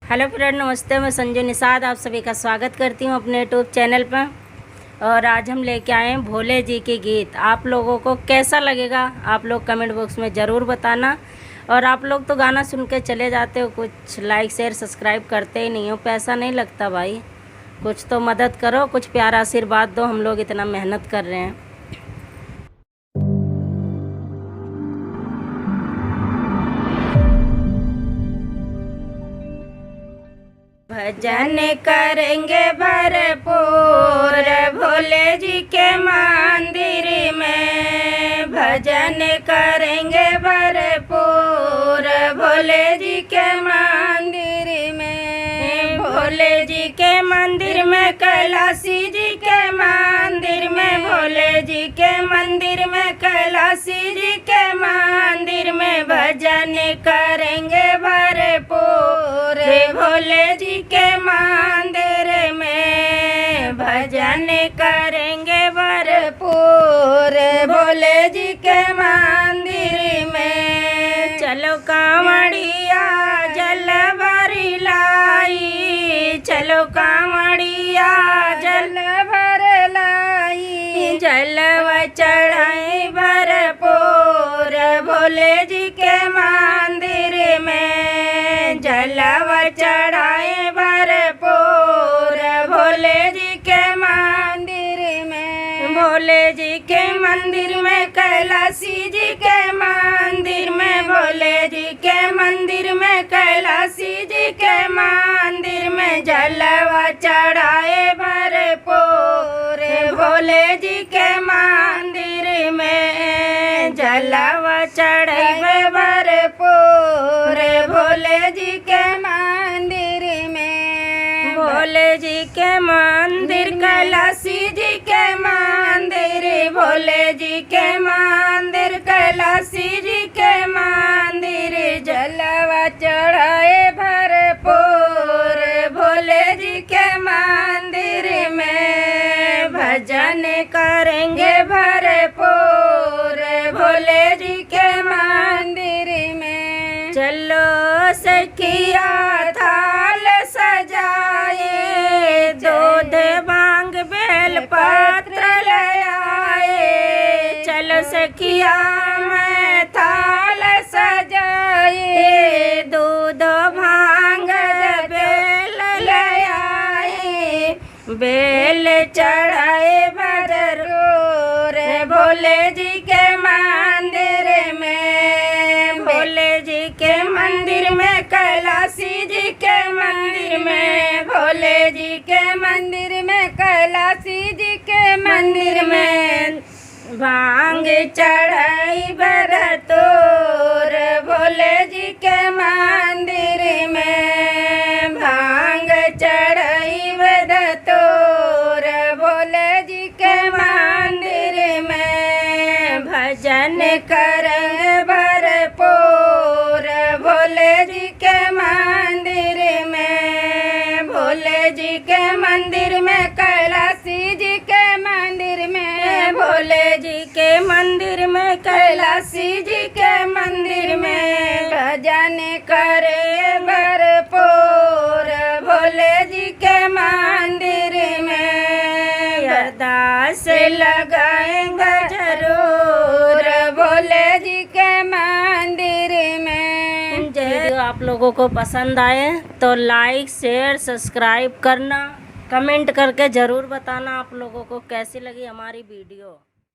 Hello friend, नमस्ते। मैं संजू निषाद आप सभी का स्वागत करती हूं अपने यूट्यूब चैनल पर। और आज हम लेके आए हैं भोले जी के गीत। आप लोगों को कैसा लगेगा आप लोग कमेंट बॉक्स में ज़रूर बताना। और आप लोग तो गाना सुन के चले जाते हो, कुछ लाइक शेयर सब्सक्राइब करते ही नहीं हो। पैसा नहीं लगता भाई, कुछ तो मदद करो, कुछ प्यारा आशीर्वाद दो। हम लोग इतना मेहनत कर रहे हैं। भजन करेंगे भरपूर भोले जी के मंदिर में। भजन करेंगे भरपूर भोले जी के मंदिर में। भोले जी के मंदिर में, कैलाशी जी के मंदिर में। भोले जी के मंदिर में, कैलाशी जी के मंदिर में। भजन करेंगे भरपूर भोले जी के मंदिर में। भजन करेंगे भरपूर भोले जी के मंदिर में। चलो कांवड़िया जल भरी लाई, चलो कांवड़िया जल भर लाई। जलवा चढ़ाई भरपूर भोले जी के मंदिर में। जलवा चढ़ाए भरपूर भोले जी के मंदिर में। भोले जी के मंदिर में, कैलाशी जी के मंदिर में। भोले जी के मंदिर में, कैलाशी जी के मंदिर में। जलवा चढ़ाए भरपूर भोले जी के मंदिर में। जलवा चढ़ाए भरपूर भोले जी के मंदिर में। भोले जी के मंदिर, कैलाशी जी के मंदिर। भोले जी के मंदिर, कैलाशी जी के मंदिर। जलवा चढ़ाए भरपूर भोले जी के मंदिर में। भजन करेंगे भरपूर भोले जी के मंदिर में। चलो सखिया थाल सजाए, दूध भांग बेल पत्र ले आए। चलो सखिया मैं थाल सजाए, दूध भांग बेल ले आए। बेल चढ़ाए भरपूर भोले जी के मंदिर में। भोले जी के मंदिर में, कैलाशी जी के मंदिर में। भोले जी के मंदिर में, कैलाशी जी के मंदिर में। भांग चढ़ाई भरपूर भोले जी के मंदिर में। भांग चढ़ाई भरपूर भोले जी के मंदिर में। भजन करें भरपूर भोले जी के मंदिर में। भोले जी के मंदिर में, कैलाशी जी के मंदिर में। भोले जी के मंदिर में, कैलाशी जी के मंदिर में। भजन करे भरपूर भोले जी के मंदिर में। अरदास लगाएंगे जरूर भोले जी के मंदिर में। यदि आप लोगों को पसंद आए तो लाइक शेयर सब्सक्राइब करना, कमेंट करके ज़रूर बताना आप लोगों को कैसी लगी हमारी वीडियो।